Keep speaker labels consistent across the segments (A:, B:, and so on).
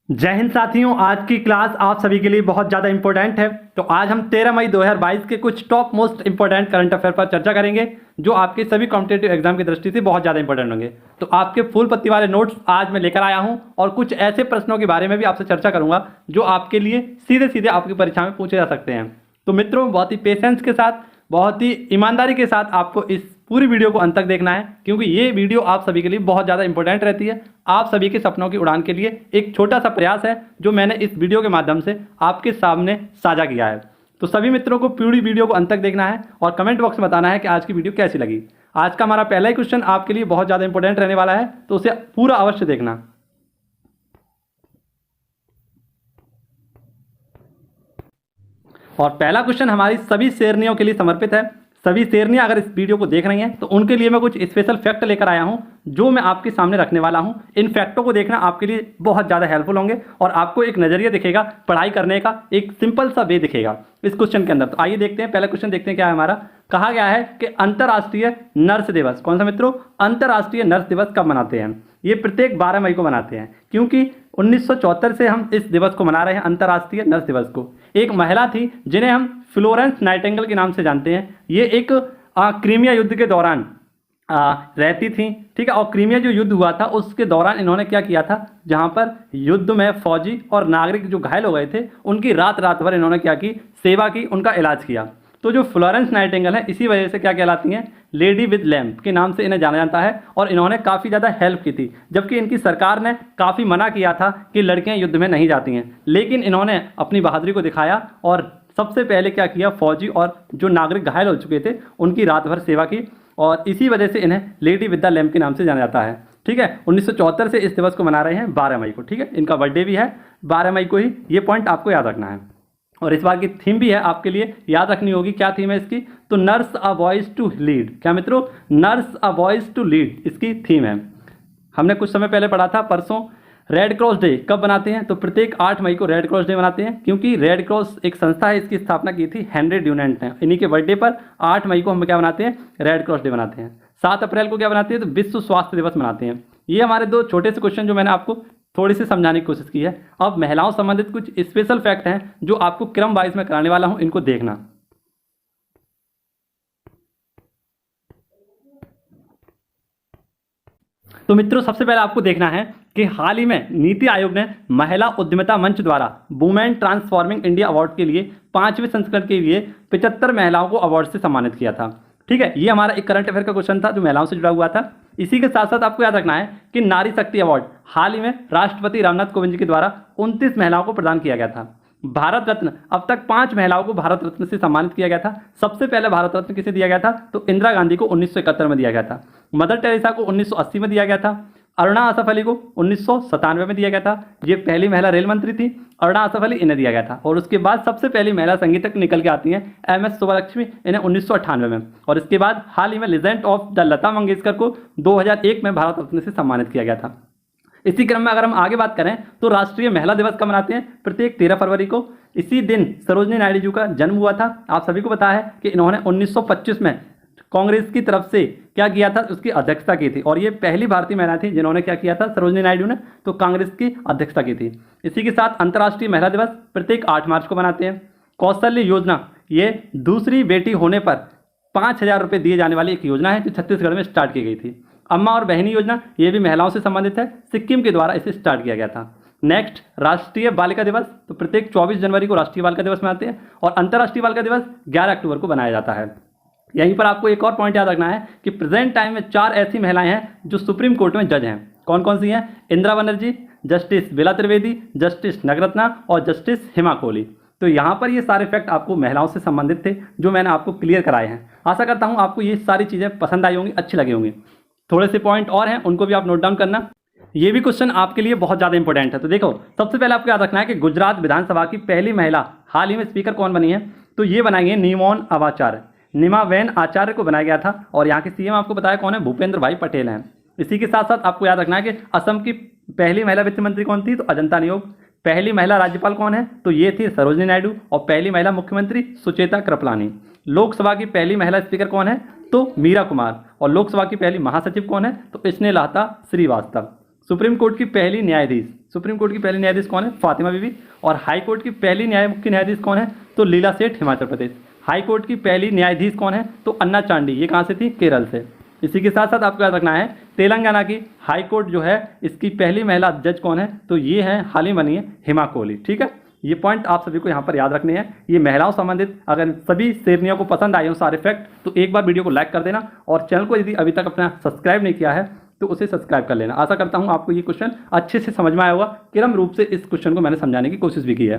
A: जय हिंद साथियों, आज की क्लास आप सभी के लिए बहुत ज़्यादा इंपॉर्टेंट है। तो आज हम 13 मई 2022 के कुछ top most important current affair पर चर्चा करेंगे जो आपके सभी कॉम्पिटेटिव एग्जाम की दृष्टि से बहुत ज़्यादा इंपॉर्टेंट होंगे। तो आपके फुल पत्ती वाले नोट्स आज मैं लेकर आया हूं और कुछ ऐसे प्रश्नों के बारे में भी आपसे चर्चा करूंगा जो आपके लिए सीधे सीधे आपकी परीक्षा में पूछे जा सकते हैं। तो मित्रों, बहुत ही पेशेंस के साथ, बहुत ही ईमानदारी के साथ आपको इस पूरी वीडियो को अंत तक देखना है, क्योंकि ये वीडियो आप सभी के लिए बहुत ज़्यादा इंपॉर्टेंट रहती है। आप सभी के सपनों की उड़ान के लिए एक छोटा सा प्रयास है जो मैंने इस वीडियो के माध्यम से आपके सामने साझा किया है। तो सभी मित्रों को पूरी वीडियो को अंत तक देखना है और कमेंट बॉक्स में बताना है कि आज की वीडियो कैसी लगी। आज का हमारा पहला ही क्वेश्चन आपके लिए बहुत ज़्यादा इंपॉर्टेंट रहने वाला है, तो उसे पूरा अवश्य देखना। और पहला क्वेश्चन हमारी सभी शेरनियों के लिए समर्पित है। सभी शेरनियां अगर इस वीडियो को देख रही हैं तो उनके लिए मैं कुछ स्पेशल फैक्ट लेकर आया हूं जो मैं आपके सामने रखने वाला हूं। इन फैक्टों को देखना आपके लिए बहुत ज़्यादा हेल्पफुल होंगे और आपको एक नज़रिया दिखेगा पढ़ाई करने का, एक सिंपल सा वे दिखेगा इस क्वेश्चन के अंदर। तो आइए देखते हैं, पहला क्वेश्चन देखते हैं क्या है हमारा। कहा गया है कि अंतर्राष्ट्रीय नर्स दिवस, कौन सा मित्रों, अंतर्राष्ट्रीय नर्स दिवस कब मनाते हैं? ये प्रत्येक 12 मई को मनाते हैं, क्योंकि 1974 से हम इस दिवस को मना रहे हैं, अंतर्राष्ट्रीय नर्स दिवस को। एक महिला थी जिन्हें हम फ्लोरेंस नाइटिंगेल के नाम से जानते हैं। ये एक क्रीमिया युद्ध के दौरान रहती थी, ठीक है। और क्रीमिया जो युद्ध हुआ था उसके दौरान इन्होंने क्या किया था, जहां पर युद्ध में फौजी और नागरिक जो घायल हो गए थे उनकी रात रात भर इन्होंने क्या की, सेवा की, उनका इलाज किया। तो जो फ्लोरेंस नाइटिंगेल है इसी वजह से क्या कहलाती हैं, लेडी विद लैम्प के नाम से इन्हें जाना जाता है। और इन्होंने काफ़ी ज़्यादा हेल्प की थी, जबकि इनकी सरकार ने काफ़ी मना किया था कि लड़कियां युद्ध में नहीं जाती हैं, लेकिन इन्होंने अपनी बहादुरी को दिखाया और सबसे पहले क्या किया, फौजी और जो नागरिक घायल हो चुके थे उनकी रात भर सेवा की, और इसी वजह से इन्हें लेडी विद द लैम्प के नाम से जाना जाता है, ठीक है। 1974 से इस दिवस को मना रहे हैं 12 मई को, ठीक है। इनका बर्थडे भी है 12 मई को ही, ये पॉइंट आपको याद रखना है। और इस बार की थीम भी है आपके लिए याद रखनी होगी, क्या थीम है इसकी, तो nurse a voice to lead. क्या मित्रों, nurse a voice to lead इसकी थीम है। हमने कुछ समय पहले पढ़ा था परसों, रेड क्रॉस डे कब बनाते हैं, तो प्रत्येक 8 मई को रेड क्रॉस डे मनाते हैं, क्योंकि रेड क्रॉस एक संस्था है, इसकी स्थापना की थी हेनरी ड्यूनेंट ने। इन्हीं के बर्थडे पर 8 मई को हम क्या बनाते हैं, रेड क्रॉस डे मनाते हैं। 7 अप्रैल को क्या बनाते हैं, तो विश्व स्वास्थ्य दिवस मनाते हैं। ये हमारे दो छोटे से क्वेश्चन जो मैंने आपको थोड़ी सी समझाने की कोशिश की है। अब महिलाओं संबंधित कुछ स्पेशल फैक्ट हैं जो आपको क्रम वाइज में कराने वाला हूं, इनको देखना। तो मित्रों, सबसे पहले आपको देखना है कि हाल ही में नीति आयोग ने महिला उद्यमिता मंच द्वारा वुमेन ट्रांसफॉर्मिंग इंडिया अवार्ड के लिए 5वें संस्करण के लिए 75 महिलाओं को अवार्ड से सम्मानित किया था, ठीक है। ये हमारा एक करंट अफेयर का क्वेश्चन था जो महिलाओं से जुड़ा हुआ था। इसी के साथ साथ आपको याद रखना है कि नारी शक्ति अवार्ड हाल ही में राष्ट्रपति रामनाथ कोविंद जी के द्वारा 29 महिलाओं को प्रदान किया गया था। भारत रत्न, अब तक 5 महिलाओं को भारत रत्न से सम्मानित किया गया था। सबसे पहले भारत रत्न किसे दिया गया था, तो इंदिरा गांधी को 1971 में दिया गया था। मदर टेरेसा को 1980 में दिया गया था। अरुणा आसफ अली को 1997 में दिया गया था। ये पहली महिला रेल मंत्री थी, अरुणा आसफ अली, इन्हें दिया गया था। और उसके बाद सबसे पहली महिला संगीतक निकल के आती हैं MS सुब्बलक्ष्मी, इन्हें 1998 में। और इसके बाद हाल ही में legend of the Lata Mangeshkar को 2001 में भारत रत्न से सम्मानित किया गया था। इसी क्रम में अगर हम आगे बात करें तो राष्ट्रीय महिला दिवस कब मनाते हैं, प्रत्येक 13 फरवरी को। इसी दिन सरोजिनी नायडू जी का जन्म हुआ था। आप सभी को पता है कि इन्होंने 1925 में कांग्रेस की तरफ से क्या किया था, उसकी अध्यक्षता की थी। और ये पहली भारतीय महिला थी जिन्होंने क्या किया था, सरोजिनी नायडू ने, तो कांग्रेस की अध्यक्षता की थी। इसी के साथ अंतर्राष्ट्रीय महिला दिवस प्रत्येक 8 मार्च को मनाते हैं। कौशल्य योजना, ये दूसरी बेटी होने पर 5,000 रुपये दिए जाने वाली एक योजना है जो छत्तीसगढ़ में स्टार्ट की गई थी। अम्मा और बहनी योजना, ये भी महिलाओं से संबंधित है, सिक्किम के द्वारा इसे स्टार्ट किया गया था। नेक्स्ट, राष्ट्रीय बालिका दिवस, तो प्रत्येक 24 जनवरी को राष्ट्रीय बालिका दिवस मनाते हैं। और अंतर्राष्ट्रीय बालिका दिवस 11 अक्टूबर को बनाया जाता है। यहीं पर आपको एक और पॉइंट याद रखना है कि प्रेजेंट टाइम में 4 ऐसी महिलाएं हैं जो सुप्रीम कोर्ट में जज हैं। कौन कौन सी हैं, इंदिरा बनर्जी, जस्टिस बेला त्रिवेदी, जस्टिस नगरत्ना और जस्टिस हिमा कोहली। तो यहाँ पर ये सारे फैक्ट आपको महिलाओं से संबंधित थे जो मैंने आपको क्लियर कराए हैं। आशा करता हूँ आपको ये सारी चीज़ें पसंद आई होंगी, अच्छी लगी होंगी। थोड़े से पॉइंट और हैं, उनको भी आप नोट डाउन करना। ये भी क्वेश्चन आपके लिए बहुत ज़्यादा इंपॉर्टेंट है। तो देखो, सबसे पहले आपको याद रखना है कि गुजरात विधानसभा की पहली महिला हाल ही में स्पीकर कौन बनी है, तो ये बनाई है नीमोन आचार्य, निमावेन आचार्य को बनाया गया था। और यहाँ के CM आपको बताया कौन है, भूपेंद्र भाई पटेल हैं। इसी के साथ साथ आपको याद रखना है कि असम की पहली महिला वित्त मंत्री कौन थी, तो अजंता नियोग। पहली महिला राज्यपाल कौन है, तो ये थी सरोजिनी नायडू। और पहली महिला मुख्यमंत्री सुचेता कृपलानी। लोकसभा की पहली महिला स्पीकर कौन है, तो मीरा कुमार। और लोकसभा की पहली महासचिव कौन है, तो स्नेहलता श्रीवास्तव। सुप्रीम कोर्ट की पहली न्यायाधीश, सुप्रीम कोर्ट की पहली न्यायाधीश कौन है? फातिमा बीबी। और हाई कोर्ट की पहली मुख्य न्यायाधीश कौन है? तो लीला सेठ, हिमाचल प्रदेश। हाई कोर्ट की पहली न्यायाधीश कौन है? तो अन्ना चांडी, ये कहाँ से थी? केरल से। इसी के साथ साथ आपको याद रखना है तेलंगाना की हाई कोर्ट जो है इसकी पहली महिला जज कौन है? तो ये है हाल ही बनी है हिमा कोहली। ठीक है, ये पॉइंट आप सभी को यहाँ पर याद रखने हैं। ये महिलाओं संबंधित अगर सभी शेरनियों को पसंद आए हो सारे फैक्ट तो एक बार वीडियो को लाइक कर देना और चैनल को यदि अभी तक अपना सब्सक्राइब नहीं किया है तो उसे सब्सक्राइब कर लेना। आशा करता हूँ आपको ये क्वेश्चन अच्छे से समझ में आया होगा। क्रम रूप से इस क्वेश्चन को मैंने समझाने की कोशिश भी की है।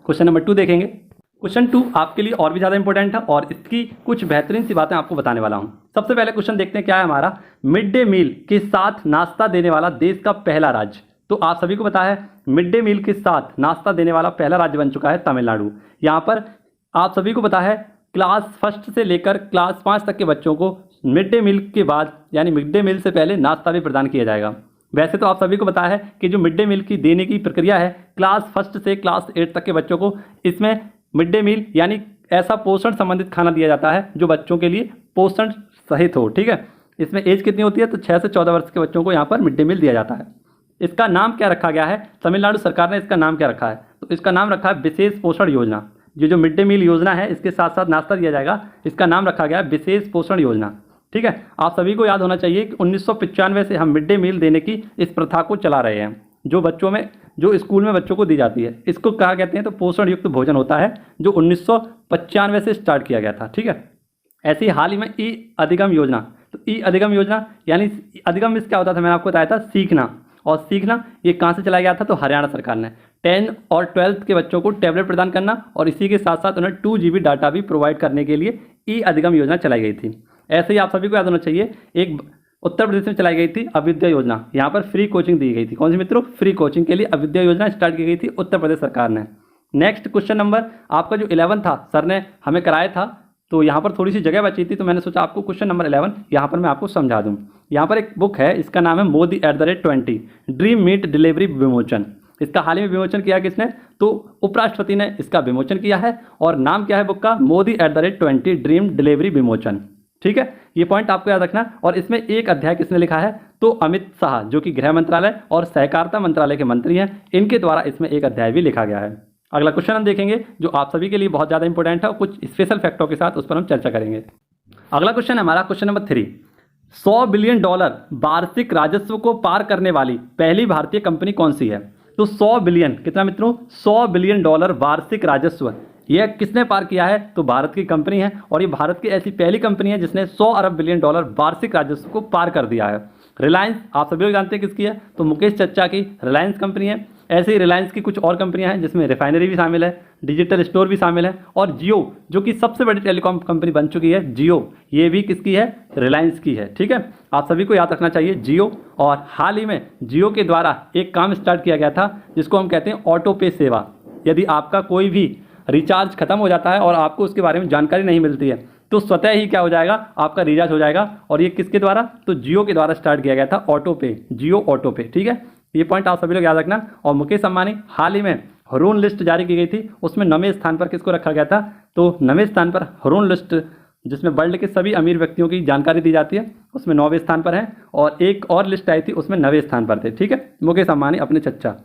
A: क्वेश्चन नंबर 2 देखेंगे। क्वेश्चन 2 आपके लिए और भी ज़्यादा इंपॉर्टेंट है और इसकी कुछ बेहतरीन सी बातें आपको बताने वाला हूँ। सबसे पहले क्वेश्चन देखते हैं क्या है हमारा। मिड डे मील के साथ नाश्ता देने वाला देश का पहला राज्य। तो आप सभी को पता है मिड डे मील के साथ नाश्ता देने वाला पहला राज्य बन चुका है तमिलनाडु। यहाँ पर आप सभी को पता है क्लास फर्स्ट से लेकर क्लास 5 तक के बच्चों को मिड डे मील के बाद यानी मिड डे मील से पहले नाश्ता भी प्रदान किया जाएगा। वैसे तो आप सभी को पता है कि जो मिड डे मील की देने की प्रक्रिया है क्लास फर्स्ट से क्लास 8 तक के बच्चों को, इसमें मिड डे मील यानी ऐसा पोषण संबंधित खाना दिया जाता है जो बच्चों के लिए पोषण सहित हो। ठीक है, इसमें एज कितनी होती है? तो 6 से 14 वर्ष के बच्चों को यहाँ पर मिड डे मील दिया जाता है। इसका नाम क्या रखा गया है? तमिलनाडु सरकार ने इसका नाम क्या रखा है? तो इसका नाम रखा है विशेष पोषण योजना। ये जो मिड डे मील योजना है इसके साथ साथ नाश्ता दिया जाएगा, इसका नाम रखा गया है विशेष पोषण योजना। ठीक है, आप सभी को याद होना चाहिए कि 1995 से हम मिड डे मील देने की इस प्रथा को चला रहे हैं जो बच्चों में जो स्कूल में बच्चों को दी जाती है। इसको कहा कहते हैं तो पोषण युक्त भोजन होता है जो 1995 से स्टार्ट किया गया था। ठीक है, ऐसे ही हाल ही में ई अधिगम योजना। तो ई अधिगम योजना यानी अधिगम में क्या होता था? मैंने आपको बताया था सीखना, और सीखना ये कहाँ से चलाया गया था? तो हरियाणा सरकार ने 10 और 12th के बच्चों को टैबलेट प्रदान करना और इसी के साथ साथ उन्हें 2 GB डाटा भी प्रोवाइड करने के लिए ई अधिगम योजना चलाई गई थी। ऐसे ही आप सभी को याद होना चाहिए एक उत्तर प्रदेश में चलाई गई थी अविद्या योजना। यहाँ पर फ्री कोचिंग दी गई थी। कौन सी मित्रों? फ्री कोचिंग के लिए अविद्या योजना स्टार्ट की गई थी उत्तर प्रदेश सरकार ने। नेक्स्ट क्वेश्चन नंबर आपका जो 11 था सर ने हमें कराया था, तो यहाँ पर थोड़ी सी जगह बची थी तो मैंने सोचा आपको क्वेश्चन नंबर 11 यहाँ पर मैं आपको समझा दूँ। यहाँ पर एक बुक है, इसका नाम है मोदी @20 ड्रीम मीट डिलीवरी विमोचन। इसका हाल ही में विमोचन किया किसने? तो उपराष्ट्रपति ने इसका विमोचन किया है और नाम क्या है बुक का? मोदी @20 ड्रीम डिलीवरी विमोचन। ठीक है, ये पॉइंट आपको याद रखना। और इसमें एक अध्याय किसने लिखा है? तो अमित शाह जो कि गृह मंत्रालय और सहकारिता मंत्रालय के मंत्री हैं, इनके द्वारा इसमें एक अध्याय भी लिखा गया है। अगला क्वेश्चन हम देखेंगे जो आप सभी के लिए बहुत ज़्यादा इंपॉर्टेंट है और कुछ स्पेशल फैक्टों के साथ उस पर हम चर्चा करेंगे। अगला क्वेश्चन है हमारा क्वेश्चन नंबर 3। $100 बिलियन वार्षिक राजस्व को पार करने वाली पहली भारतीय कंपनी कौन सी है? तो 100 बिलियन कितना मित्रों? $100 बिलियन वार्षिक राजस्व यह किसने पार किया है? तो भारत की कंपनी है और ये भारत की ऐसी पहली कंपनी है जिसने 100 अरब बिलियन डॉलर वार्षिक राजस्व को पार कर दिया है। रिलायंस आप सभी लोग जानते हैं किसकी है? तो मुकेश चच्चा की रिलायंस कंपनी है। ऐसे ही रिलायंस की कुछ और कंपनियां हैं जिसमें रिफाइनरी भी शामिल है, डिजिटल स्टोर भी शामिल है और जियो जो कि सबसे बड़ी टेलीकॉम कंपनी बन चुकी है, जियो ये भी किसकी है? रिलायंस की है। ठीक है, आप सभी को याद रखना चाहिए जियो। और हाल ही में जियो के द्वारा एक काम स्टार्ट किया गया था जिसको हम कहते हैं ऑटो पे सेवा। यदि आपका कोई भी रिचार्ज खत्म हो जाता है और आपको उसके बारे में जानकारी नहीं मिलती है तो स्वतः ही क्या हो जाएगा? आपका रिचार्ज हो जाएगा। और ये किसके द्वारा? तो जियो के द्वारा स्टार्ट किया गया था ऑटो पे, जियो ऑटो पे। ठीक है, ये पॉइंट आप सभी लोग याद रखना। और मुकेश अंबानी हाल ही में रून लिस्ट जारी की गई थी, उसमें 9वें स्थान पर किसको रखा गया था? तो 9वें स्थान पर रून लिस्ट जिसमें वर्ल्ड के सभी अमीर व्यक्तियों की जानकारी दी जाती है उसमें 9वें स्थान पर है। और एक और लिस्ट आई थी उसमें 9वें स्थान पर थे। ठीक है, मुकेश अंबानी अपने चच्चा।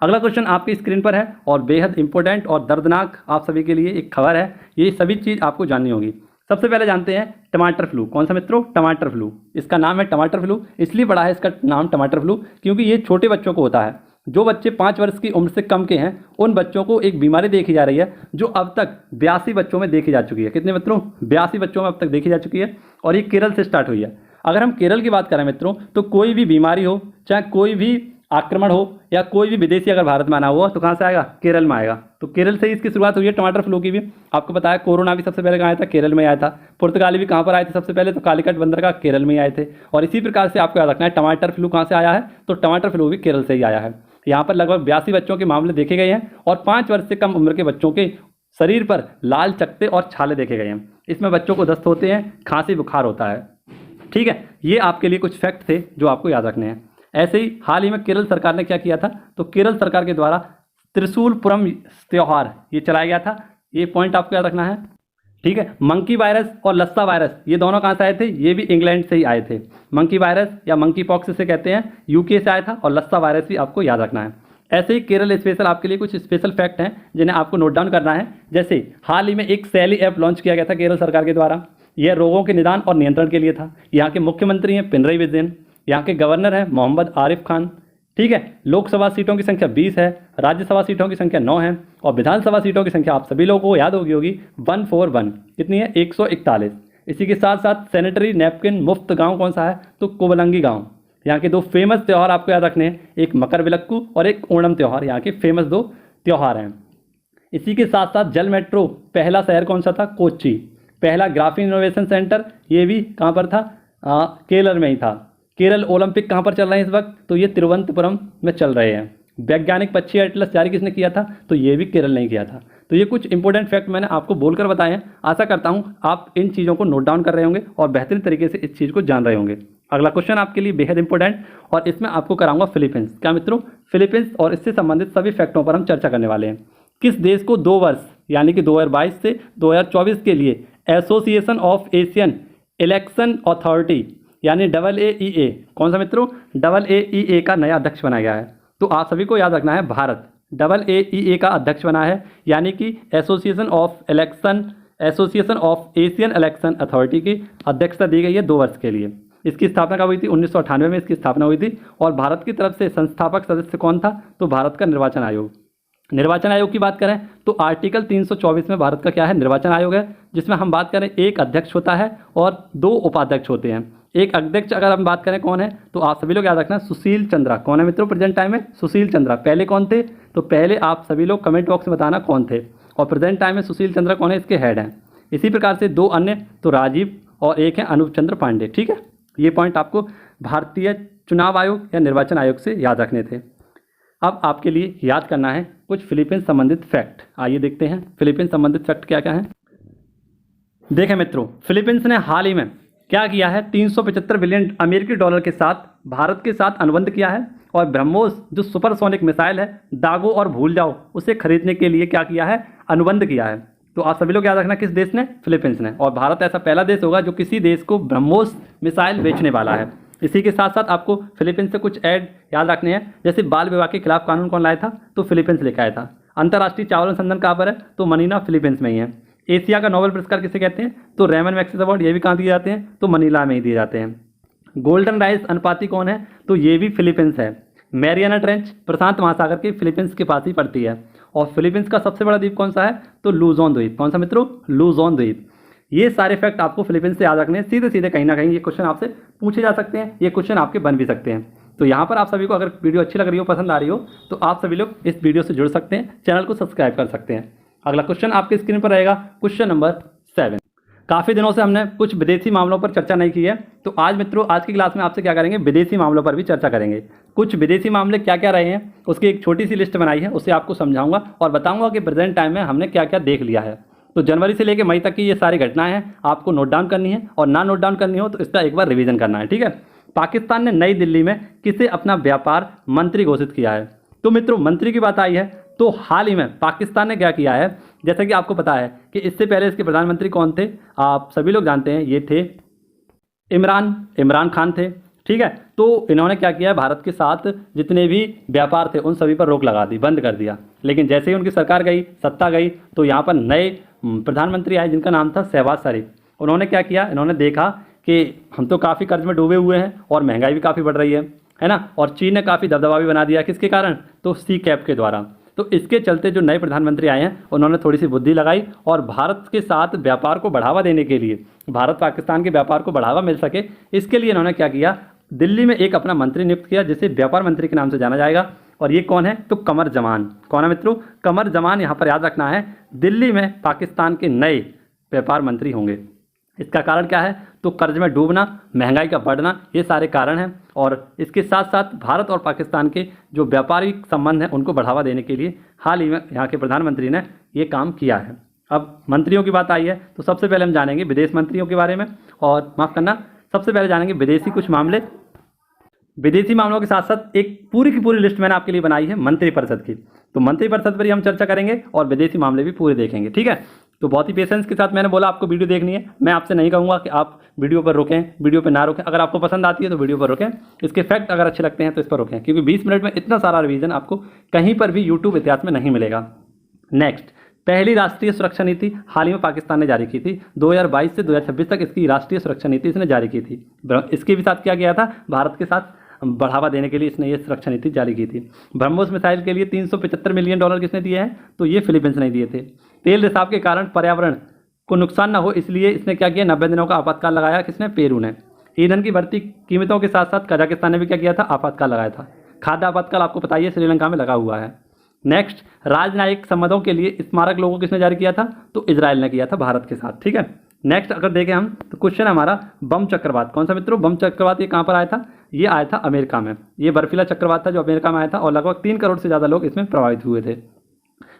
A: अगला क्वेश्चन आपकी स्क्रीन पर है और बेहद इंपॉर्टेंट और दर्दनाक आप सभी के लिए एक खबर है। ये सभी चीज़ आपको जाननी होगी। सबसे पहले जानते हैं टमाटर फ्लू। कौन सा मित्रों? टमाटर फ्लू। इसका नाम है टमाटर फ्लू, इसलिए पड़ा है इसका नाम टमाटर फ्लू क्योंकि ये छोटे बच्चों को होता है। जो बच्चे 5 वर्ष की उम्र से कम के हैं उन बच्चों को एक बीमारी देखी जा रही है जो अब तक 82 बच्चों में देखी जा चुकी है। कितने मित्रों? 82 बच्चों में अब तक देखी जा चुकी है और ये केरल से स्टार्ट हुई है। अगर हम केरल की बात करें मित्रों तो कोई भी बीमारी हो, चाहे कोई भी आक्रमण हो या कोई भी विदेशी अगर भारत में आना हुआ तो कहाँ से आएगा? केरल में आएगा। तो केरल से ही इसकी शुरुआत हुई है टमाटर फ्लू की भी। आपको पता है कोरोना भी सबसे पहले कहाँ आया था? केरल में आया था। पुर्तगाली भी कहाँ पर आए थे सबसे पहले? तो कालीकट बंदरगाह केरल में आए थे। और इसी प्रकार से आपको याद रखना है टमाटर फ्लू कहाँ से आया है? तो टमाटर फ्लू भी केरल से ही आया है। यहाँ पर लगभग 82 बच्चों के मामले देखे गए हैं और 5 वर्ष से कम उम्र के बच्चों के शरीर पर लाल चकत्ते और छाले देखे गए हैं। इसमें बच्चों को दस्त होते हैं, खांसी बुखार होता है। ठीक है, ये आपके लिए कुछ फैक्ट थे जो आपको याद रखने हैं। ऐसे ही हाल ही में केरल सरकार ने क्या किया था? तो केरल सरकार के द्वारा त्रिशूलपुरम त्यौहार ये चलाया गया था। ये पॉइंट आपको याद रखना है। ठीक है। मंकी वायरस और लस्सा वायरस ये दोनों कहाँ से आए थे? ये भी इंग्लैंड से ही आए थे। मंकी वायरस या मंकी पॉक्स इसे कहते हैं, यूके से आया था, और लस्सा वायरस भी आपको याद रखना है। ऐसे ही केरल स्पेशल आपके लिए कुछ स्पेशल फैक्ट हैं जिन्हें आपको नोट डाउन करना है। जैसे हाल ही में एक सैली ऐप लॉन्च किया गया था केरल सरकार के द्वारा। यह रोगों के निदान और नियंत्रण के लिए था। यहाँ के मुख्यमंत्री हैं पिनरई विजयन, यहाँ के गवर्नर हैं मोहम्मद आरिफ खान। ठीक है। लोकसभा सीटों की संख्या 20 है, राज्यसभा सीटों की संख्या 9 है, और विधानसभा सीटों की संख्या आप सभी लोगों को याद होगी 141। कितनी है? 141। इसी के साथ साथ सैनिटरी नैपकिन मुफ्त गांव कौन सा है? तो कोबलंगी गांव। यहाँ के दो फेमस त्यौहार आपको याद रखने हैं, एक मकर विलक्कू और एक ओणम त्यौहार। यहाँ के फेमस दो त्यौहार हैं। इसी के साथ साथ जल मेट्रो पहला शहर कौन सा था? कोच्चि। पहला ग्राफीन इनोवेशन सेंटर ये भी कहाँ पर था? केरल में ही था। केरल ओलंपिक कहाँ पर चल रहे हैं इस वक्त? तो ये तिरुवनंतपुरम में चल रहे हैं। वैज्ञानिक पक्षी एटलस जारी किसने किया था? तो ये भी केरल ने किया था। तो ये कुछ इंपॉर्टेंट फैक्ट मैंने आपको बोलकर बताए हैं। आशा करता हूँ आप इन चीज़ों को नोट डाउन कर रहे होंगे और बेहतरीन तरीके से इस चीज़ को जान रहे होंगे। अगला क्वेश्चन आपके लिए बेहद इंपॉर्टेंट, और इसमें आपको कराऊंगा फिलीपींस। क्या मित्रों? फिलीपींस और इससे संबंधित सभी फैक्टों पर हम चर्चा करने वाले हैं। किस देश को 2 वर्ष यानी कि 2022 से 2024 के लिए association of Asian election authority यानी AAEA, कौन सा मित्रों? AAEA का नया अध्यक्ष बनाया गया है? तो आप सभी को याद रखना है भारत AAEA का अध्यक्ष बना है, यानी कि association of Asian election authority की अध्यक्षता दी गई है 2 वर्ष के लिए। इसकी स्थापना कब हुई थी? 1998 में इसकी स्थापना हुई थी। और भारत की तरफ से संस्थापक सदस्य कौन था? तो भारत का निर्वाचन आयोग। निर्वाचन आयोग की बात करें तो आर्टिकल 324 में भारत का क्या है? निर्वाचन आयोग है, जिसमें हम बात करें एक अध्यक्ष होता है और 2 उपाध्यक्ष होते हैं। एक अध्यक्ष अगर हम बात करें कौन है, तो आप सभी लोग याद रखना सुशील चंद्रा। कौन है मित्रों प्रेजेंट टाइम में? सुशील चंद्रा। पहले कौन थे? तो पहले आप सभी लोग कमेंट बॉक्स में बताना कौन थे, और प्रेजेंट टाइम में सुशील चंद्रा कौन है? इसके हेड हैं। इसी प्रकार से 2 अन्य, तो राजीव और एक है अनूप चंद्र पांडे। ठीक है। ये पॉइंट आपको भारतीय चुनाव आयोग या निर्वाचन आयोग से याद रखने थे। अब आपके लिए याद करना है कुछ फिलीपींस संबंधित फैक्ट। आइए देखते हैं फिलीपींस संबंधित फैक्ट क्या क्या है। देखें मित्रों, फिलीपींस ने हाल ही में क्या किया है? 375 बिलियन अमेरिकी डॉलर के साथ भारत के साथ अनुबंध किया है, और ब्रह्मोस जो सुपरसोनिक मिसाइल है, दागो और भूल जाओ, उसे खरीदने के लिए क्या किया है? अनुबंध किया है। तो आप सभी लोग याद रखना किस देश ने? फिलीपींस ने। और भारत ऐसा पहला देश होगा जो किसी देश को ब्रह्मोस मिसाइल बेचने वाला है। इसी के साथ साथ आपको फिलीपींस से कुछ ऐड याद रखने हैं। जैसे बाल विवाह के खिलाफ कानून कौन लाया था? तो फिलीपींस लेकर आया था। अंतर्राष्ट्रीय चावल अनुसंधान कहाँ पर है? तो मनीला फिलीपींस में ही है। एशिया का नोबेल पुरस्कार किसे कहते हैं? तो रेमन मैग्सेसे अवार्ड ये भी कहाँ दिए जाते हैं? तो मनीला में ही दिए जाते हैं। गोल्डन राइस अनुपाती कौन है? तो ये भी फिलीपींस है। मैरियाना ट्रेंच प्रशांत महासागर के फिलीपींस के पास ही पड़ती है। और फिलीपींस का सबसे बड़ा द्वीप कौन सा है? तो लूजोन द्वीप। कौन सा मित्रों? लूजोन द्वीप। ये सारे फैक्ट आपको फिलीपींस से याद रखने हैं। सीधे सीधे कहीं ना कहीं ये क्वेश्चन आपसे पूछे जा सकते हैं, ये क्वेश्चन आपके बन भी सकते हैं। तो यहाँ पर आप सभी को अगर वीडियो अच्छी लग रही हो, पसंद आ रही हो, तो आप सभी लोग इस वीडियो से जुड़ सकते हैं, चैनल को सब्सक्राइब कर सकते हैं। अगला क्वेश्चन आपके स्क्रीन पर रहेगा, क्वेश्चन नंबर 7। काफ़ी दिनों से हमने कुछ विदेशी मामलों पर चर्चा नहीं की है, तो आज मित्रों आज की क्लास में आपसे क्या करेंगे? विदेशी मामलों पर भी चर्चा करेंगे। कुछ विदेशी मामले क्या क्या रहे हैं उसकी एक छोटी सी लिस्ट बनाई है, उसे आपको समझाऊंगा और बताऊंगा कि प्रेजेंट टाइम में हमने क्या क्या देख लिया है। तो जनवरी से लेकर मई तक की ये सारी घटनाएं हैं, आपको नोट डाउन करनी है, और ना नोट डाउन करनी हो तो इसका एक बार रिवीजन करना है। ठीक है। पाकिस्तान ने नई दिल्ली में किसे अपना व्यापार मंत्री घोषित किया है? तो मित्रों मंत्री की बात आई है तो हाल ही में पाकिस्तान ने क्या किया है, जैसा कि आपको पता है कि इससे पहले इसके प्रधानमंत्री कौन थे? आप सभी लोग जानते हैं, ये थे इमरान खान थे। ठीक है। तो इन्होंने क्या किया है, भारत के साथ जितने भी व्यापार थे उन सभी पर रोक लगा दी, बंद कर दिया। लेकिन जैसे ही उनकी सरकार गई, सत्ता गई, तो यहाँ पर नए प्रधानमंत्री आए जिनका नाम था शहबाज शरीफ। उन्होंने क्या किया, इन्होंने देखा कि हम तो काफ़ी कर्ज में डूबे हुए हैं और महंगाई भी काफ़ी बढ़ रही है ना, और चीन ने काफ़ी दबदबा भी बना दिया। किसके कारण? तो सी कैप के द्वारा। तो इसके चलते जो नए प्रधानमंत्री आए हैं उन्होंने थोड़ी सी बुद्धि लगाई और भारत के साथ व्यापार को बढ़ावा देने के लिए, भारत पाकिस्तान के व्यापार को बढ़ावा मिल सके, इसके लिए इन्होंने क्या किया, दिल्ली में एक अपना मंत्री नियुक्त किया जिसे व्यापार मंत्री के नाम से जाना जाएगा। और ये कौन है? तो कमर जमान। कौन है मित्रों? कमर जमान। यहाँ पर याद रखना है, दिल्ली में पाकिस्तान के नए व्यापार मंत्री होंगे। इसका कारण क्या है? तो कर्ज में डूबना, महंगाई का बढ़ना, ये सारे कारण हैं। और इसके साथ साथ भारत और पाकिस्तान के जो व्यापारिक संबंध हैं उनको बढ़ावा देने के लिए हाल ही में यहाँ के प्रधानमंत्री ने ये काम किया है। अब मंत्रियों की बात आई है तो सबसे पहले हम जानेंगे विदेश मंत्रियों के बारे में, और माफ़ करना, सबसे पहले जानेंगे विदेशी कुछ मामले। विदेशी मामलों के साथ साथ एक पूरी की पूरी लिस्ट मैंने आपके लिए बनाई है मंत्रिपरिषद की, तो मंत्रिपरिषद पर ही हम चर्चा करेंगे और विदेशी मामले भी पूरे देखेंगे। ठीक है। तो बहुत ही पेशेंस के साथ मैंने बोला आपको वीडियो देखनी है। मैं आपसे नहीं कहूँगा कि आप वीडियो पर रोकें, वीडियो पर ना रोकें। अगर आपको पसंद आती है तो वीडियो पर रोकें, इसके फैक्ट अगर अच्छे लगते हैं तो इस पर रोकें, क्योंकि 20 मिनट में इतना सारा रिवीजन आपको कहीं पर भी यूट्यूब इतिहास में नहीं मिलेगा। नेक्स्ट, पहली राष्ट्रीय सुरक्षा नीति हाल ही में पाकिस्तान ने जारी की थी। 2022 से 2026 तक इसकी राष्ट्रीय सुरक्षा नीति इसने जारी की थी। इसके भी साथ क्या किया था, भारत के साथ बढ़ावा देने के लिए इसने ये सुरक्षा नीति जारी की थी। ब्रह्मोस मिसाइल के लिए $375 मिलियन किसने दिए हैं, तो ये फिलीपींस ने दिए थे। तेल रिसाव के कारण पर्यावरण को नुकसान न हो इसलिए इसने क्या किया, 90 दिनों का आपातकाल लगाया, किसने, पेरू ने। ईंधन की बढ़ती कीमतों के साथ साथ कजाकिस्तान ने भी क्या किया था, आपातकाल लगाया था। खाद्य आपातकाल आपको पता ही है श्रीलंका में लगा हुआ है। नेक्स्ट, राजनयिक संबंधों के लिए स्मारक लोगों किसने जारी किया था, तो इजराइल ने किया था भारत के साथ। ठीक है, नेक्स्ट अगर देखें हम तो क्वेश्चन हमारा बम चक्रवात, कौन सा मित्रों, बम चक्रवात ये कहाँ पर आया था, ये आया था अमेरिका में। ये बर्फीला चक्रवात था जो अमेरिका में आया था और लगभग 3 करोड़ से ज़्यादा लोग इसमें प्रभावित हुए थे।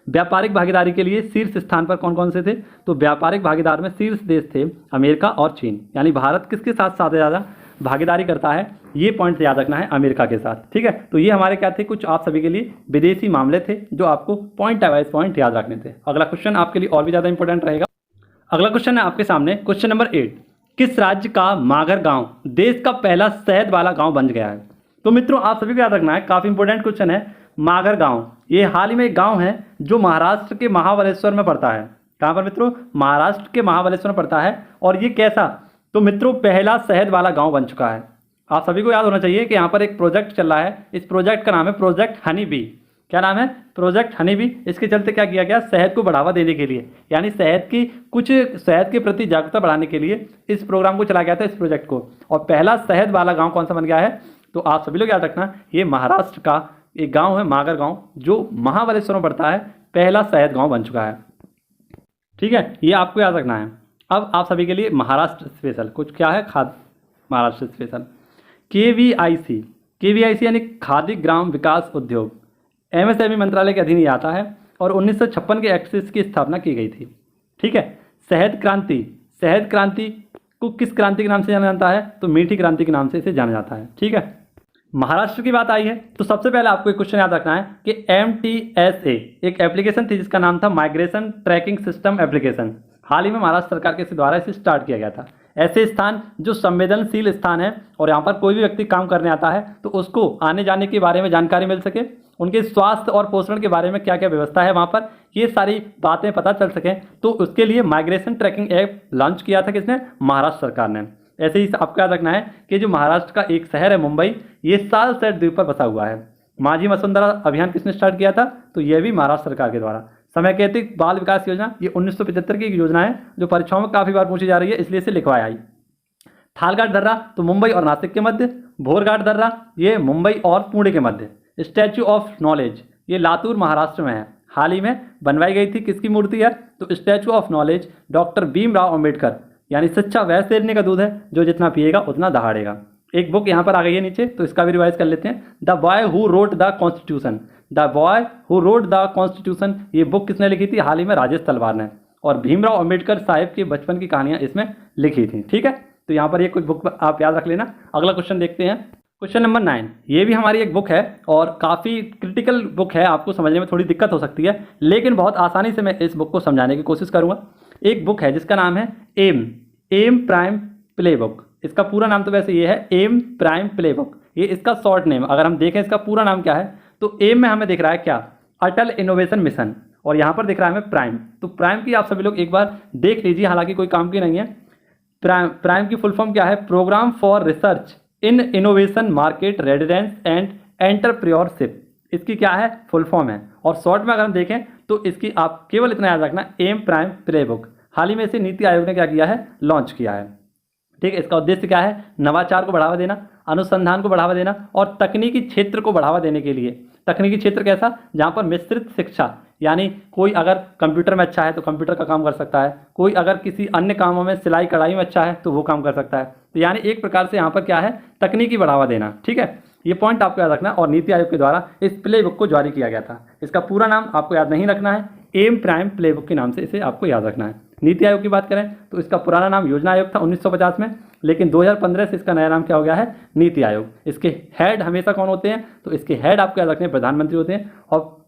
A: व्यापारिक भागीदारी के लिए शीर्ष स्थान पर कौन कौन से थे, तो व्यापारिक भागीदार में शीर्ष देश थे अमेरिका और चीन। यानी भारत किसके साथ सबसे ज़्यादा भागीदारी करता है, ये पॉइंट याद रखना है, अमेरिका के साथ। ठीक है, तो ये हमारे क्या थे, कुछ आप सभी के लिए विदेशी मामले थे जो आपको पॉइंट वाइज पॉइंट याद रखने थे। अगला क्वेश्चन आपके लिए और भी ज़्यादा इंपॉर्टेंट रहेगा। अगला क्वेश्चन है आपके सामने, क्वेश्चन नंबर 8, किस राज्य का मागर गांव देश का पहला शहद वाला गांव बन गया है। तो मित्रों आप सभी को याद रखना है, काफ़ी इंपॉर्टेंट क्वेश्चन है। मागर गांव ये हाल ही में एक गांव है जो महाराष्ट्र के महाबलेश्वर में पड़ता है। कहाँ पर मित्रों, महाराष्ट्र के महाबलेश्वर में पड़ता है। और ये कैसा, तो मित्रों पहला शहद वाला गांव बन चुका है। आप सभी को याद होना चाहिए कि यहाँ पर एक प्रोजेक्ट चल रहा है, इस प्रोजेक्ट का नाम है प्रोजेक्ट हनी बी। क्या नाम है, प्रोजेक्ट हनी बी। इसके चलते क्या किया गया, शहद को बढ़ावा देने के लिए, यानी शहद के प्रति जागरूकता बढ़ाने के लिए इस प्रोग्राम को चलाया गया था, इस प्रोजेक्ट को। और पहला शहद वाला गांव कौन सा बन गया है, तो आप सभी लोग याद रखना, ये महाराष्ट्र का एक गांव है मागर गांव जो महाबलेश्वर में पड़ता है, पहला शहद गांव बन चुका है। ठीक है, ये आपको याद रखना है। अब आप सभी के लिए महाराष्ट्र स्पेशल कुछ क्या है, खाद्य महाराष्ट्र स्पेशल KVIC यानी खाद्य ग्राम विकास उद्योग MSME मंत्रालय के अधीन आता है और 1956 के एक्ट से इसकी स्थापना की गई थी। ठीक है, शहद क्रांति को किस क्रांति के नाम से जाना जाता है, तो मीठी क्रांति के नाम से इसे जाना जाता है। ठीक है, महाराष्ट्र की बात आई है तो सबसे पहले आपको एक क्वेश्चन याद रखना है कि MTSA एक एप्लीकेशन थी जिसका नाम था माइग्रेशन ट्रैकिंग सिस्टम एप्लीकेशन। हाल ही में महाराष्ट्र सरकार के द्वारा इसे स्टार्ट किया गया था। ऐसे स्थान जो संवेदनशील स्थान है और यहाँ पर कोई भी व्यक्ति काम करने आता है तो उसको आने जाने के बारे में जानकारी मिल सके, उनके स्वास्थ्य और पोषण के बारे में क्या क्या व्यवस्था है वहाँ पर, ये सारी बातें पता चल सकें, तो उसके लिए माइग्रेशन ट्रैकिंग ऐप लॉन्च किया था किसने, महाराष्ट्र सरकार ने। ऐसे ही आपको याद रखना है कि जो महाराष्ट्र का एक शहर है मुंबई, ये सालसेट द्वीप पर बसा हुआ है। माझी वसुंधरा अभियान किसने स्टार्ट किया था, तो यह भी महाराष्ट्र सरकार के द्वारा। समेकित बाल विकास योजना ये 1975 की योजना है जो परीक्षाओं में काफ़ी बार पूछी जा रही है, इसलिए इसे लिखवाया आई। थालघाट दर्रा तो मुंबई और नासिक के मध्य, भोरघाट दर्रा ये मुंबई और पुणे के मध्य। स्टैच्यू ऑफ नॉलेज ये लातूर महाराष्ट्र में है, हाल ही में बनवाई गई थी, किसकी मूर्ति है, तो statue of knowledge doctor Bhimrao Ambedkar. यानी शिक्षा वह शेरनी का दूध है जो जितना पिएगा उतना दहाड़ेगा। एक बुक यहाँ पर आ गई है नीचे, तो इसका भी रिवाइज कर लेते हैं। The boy who wrote the constitution, the boy who wrote the constitution ये बुक किसने लिखी थी, हाल ही में राजेश तलवार ने। और भीमराव अम्बेडकर साहिब के बचपन की कहानियाँ इसमें लिखी थी। ठीक है, तो यहाँ पर ये कुछ बुक आप याद रख लेना। अगला क्वेश्चन देखते हैं, क्वेश्चन नंबर 9। ये भी हमारी एक बुक है और काफ़ी क्रिटिकल बुक है, आपको समझने में थोड़ी दिक्कत हो सकती है, लेकिन बहुत आसानी से मैं इस बुक को समझाने की कोशिश करूँगा। एक बुक है जिसका नाम है एम प्राइम प्ले बुक। इसका पूरा नाम तो वैसे ये है एम प्राइम प्ले बुक, ये इसका शॉर्ट नेम। अगर हम देखें इसका पूरा नाम क्या है, तो एम में हमें दिख रहा है क्या, अटल इनोवेशन मिशन, और यहाँ पर दिख रहा है हमें प्राइम। तो प्राइम की आप सभी लोग एक बार देख लीजिए, हालांकि कोई काम की नहीं है। प्राइम की फुल फॉर्म क्या है, programme for research in innovation market residence and entrepreneurship, इसकी क्या है, फुल फॉर्म है। और शॉर्ट में अगर हम देखें तो इसकी आप केवल इतना याद रखना, एम प्राइम प्ले बुक। हाल ही में इसे नीति आयोग ने क्या किया है, लॉन्च किया है। ठीक है, इसका उद्देश्य क्या है, नवाचार को बढ़ावा देना, अनुसंधान को बढ़ावा देना और तकनीकी क्षेत्र को बढ़ावा देने के लिए। तकनीकी क्षेत्र कैसा, जहाँ पर मिश्रित शिक्षा, यानी कोई अगर कंप्यूटर में अच्छा है तो कंप्यूटर का काम कर सकता है, कोई अगर किसी अन्य कामों में सिलाई कढ़ाई में अच्छा है तो वो काम कर सकता है। तो यानी एक प्रकार से यहाँ पर क्या है, तकनीकी बढ़ावा देना। ठीक है, ये पॉइंट आपको याद रखना। और नीति आयोग के द्वारा इस प्ले बुक को जारी किया गया था। इसका पूरा नाम आपको याद नहीं रखना है, एम प्राइम प्ले बुक के नाम से इसे आपको याद रखना है। नीति आयोग की बात करें तो इसका पुराना नाम योजना आयोग था 1950 में, लेकिन 2015 से इसका नया नाम क्या हो गया है, नीति आयोग। इसके हेड हमेशा कौन होते हैं, तो इसके हेड आपको याद रखने प्रधानमंत्री होते हैं और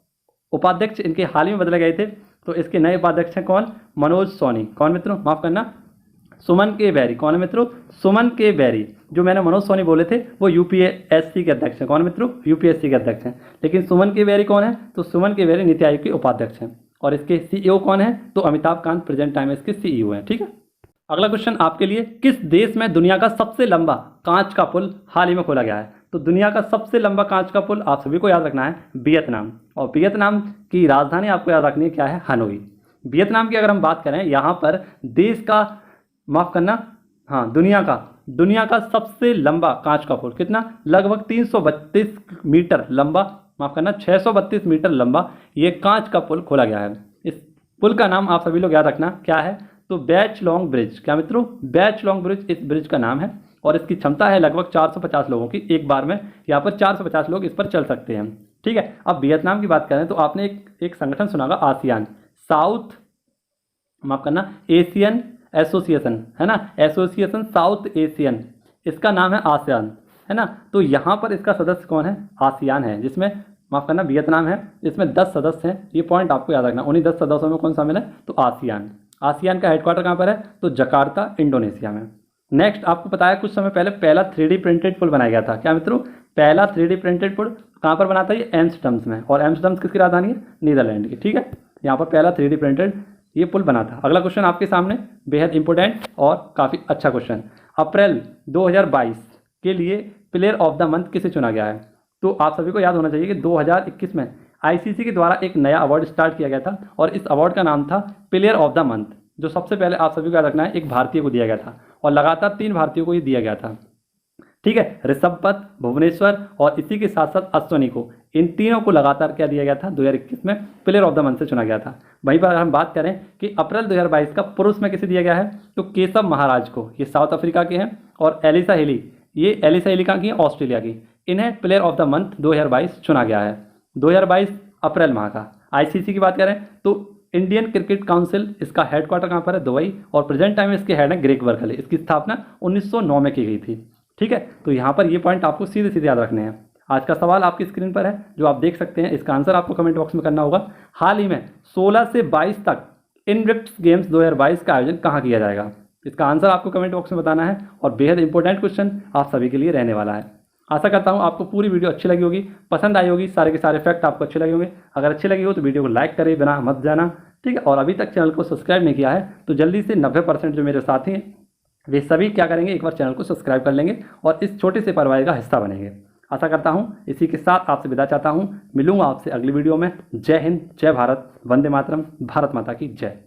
A: उपाध्यक्ष इनके हाल ही में बदले गए थे। तो इसके नए उपाध्यक्ष हैं कौन? मनोज सोनी। कौन मित्रों? माफ करना, सुमन के बैरी। कौन है मित्रों? सुमन के बैरी। जो मैंने मनोज सोनी बोले थे वो यूपीएससी के अध्यक्ष हैं। कौन मित्रों? यूपीएससी के अध्यक्ष हैं। लेकिन सुमन के बैरी कौन है? तो सुमन के बैरी नीति आयोग के उपाध्यक्ष हैं। और इसके सीईओ कौन है? तो अमिताभ कांत प्रेजेंट टाइम इसके सीईओ हैं। ठीक है, अगला क्वेश्चन आपके लिए, किस देश में दुनिया का सबसे लंबा कांच का पुल हाल ही में खोला गया है? तो दुनिया का सबसे लंबा कांच का पुल आप सभी को याद रखना है वियतनाम। और वियतनाम की राजधानी आपको याद रखनी है, क्या है? हनोई। वियतनाम की अगर हम बात करें, यहाँ पर देश का, माफ करना, हाँ, दुनिया का सबसे लंबा कांच का पुल, कितना? लगभग 332 मीटर लंबा, माफ करना 632 मीटर लंबा ये कांच का पुल खोला गया है। इस पुल का नाम आप सभी लोग याद रखना, क्या है? तो बैच लॉन्ग ब्रिज। क्या मित्रों? बैच लॉन्ग ब्रिज इस ब्रिज का नाम है। और इसकी क्षमता है लगभग 450 लोगों की, एक बार में यहाँ पर 450 लोग इस पर चल सकते हैं। ठीक है, अब वियतनाम की बात करें तो आपने एक संगठन सुना होगा, आसियान, साउथ, माफ करना, एशियन एसोसिएशन, है ना, एसोसिएशन साउथ एशियन, इसका नाम है आसियान, है ना। तो यहाँ पर इसका सदस्य कौन है? आसियान है, जिसमें, माफ करना, वियतनाम है, इसमें 10 सदस्य हैं। ये पॉइंट आपको याद रखना, उन्हीं 10 सदस्यों में कौन शामिल है? तो आसियान। आसियान का हेडक्वार्टर कहाँ पर है? तो जकार्ता, इंडोनेशिया में। नेक्स्ट, आपको पता है कुछ समय पहले पहला 3D प्रिंटेड पुल बनाया गया था। क्या मित्रों? पहला 3D प्रिंटेड पुल कहाँ पर बना था? ये एम्स्टर्डम में। और एम्स्टर्डम किसकी राजधानी है? नीदरलैंड की। ठीक है, यहाँ पर पहला 3D प्रिंटेड ये पुल बना था। अगला क्वेश्चन आपके सामने बेहद इंपॉर्टेंट और काफ़ी अच्छा क्वेश्चन, अप्रैल 2022 के लिए प्लेयर ऑफ द मंथ किसे चुना गया है? तो आप सभी को याद होना चाहिए कि 2021 में आईसीसी के द्वारा एक नया अवार्ड स्टार्ट किया गया था और इस अवार्ड का नाम था प्लेयर ऑफ द मंथ, जो सबसे पहले आप सभी को याद रखना है एक भारतीय को दिया गया था और लगातार 3 भारतीयों को ही दिया गया था। ठीक है, ऋषभ पंत, भुवनेश्वर और इसी के साथ साथ अश्विनी को, इन तीनों को लगातार क्या दिया गया था? 2021 में प्लेयर ऑफ द मंथ से चुना गया था। वहीं पर अगर हम बात करें कि अप्रैल 2022 का पुरुष में किसे दिया गया है? तो केशव महाराज को, ये साउथ अफ्रीका के हैं, और एलिसा हेली, ये एलिसा हेली कहाँ की है? ऑस्ट्रेलिया की। इन्हें प्लेयर ऑफ द मंथ 2022 चुना गया है, 2022 अप्रैल माह का। आईसीसी की बात करें तो इंडियन क्रिकेट काउंसिल, इसका हेडक्वार्टर कहाँ पर है? दुबई। और प्रेजेंट टाइम इसके हेड है ग्रेग बर्कले। इसकी स्थापना 1909 में की गई थी। ठीक है, तो यहाँ पर ये पॉइंट आपको सीधे सीधे याद रखने हैं। आज का सवाल आपकी स्क्रीन पर है जो आप देख सकते हैं, इसका आंसर आपको कमेंट बॉक्स में करना होगा। हाल ही में 16 से 22 तक इनविक्ट्स गेम्स 2022 का आयोजन कहाँ किया जाएगा? इसका आंसर आपको कमेंट बॉक्स में बताना है और बेहद इंपॉर्टेंट क्वेश्चन आप सभी के लिए रहने वाला है। आशा करता हूँ आपको पूरी वीडियो अच्छी लगी होगी, पसंद आई होगी, सारे के सारे फैक्ट आपको अच्छे लगे होंगे। अगर अच्छी लगी हो तो वीडियो को लाइक करें बिना मत जाना। ठीक है, और अभी तक चैनल को सब्सक्राइब नहीं किया है तो जल्दी से 90% जो मेरे साथी हैं वे सभी क्या करेंगे? एक बार चैनल को सब्सक्राइब कर लेंगे और इस छोटे से परिवार का हिस्सा बनेंगे। आशा करता हूँ इसी के साथ आपसे विदा चाहता हूँ। मिलूंगा आपसे अगली वीडियो में। जय हिंद, जय भारत, वंदे मातरम, भारत माता की जय।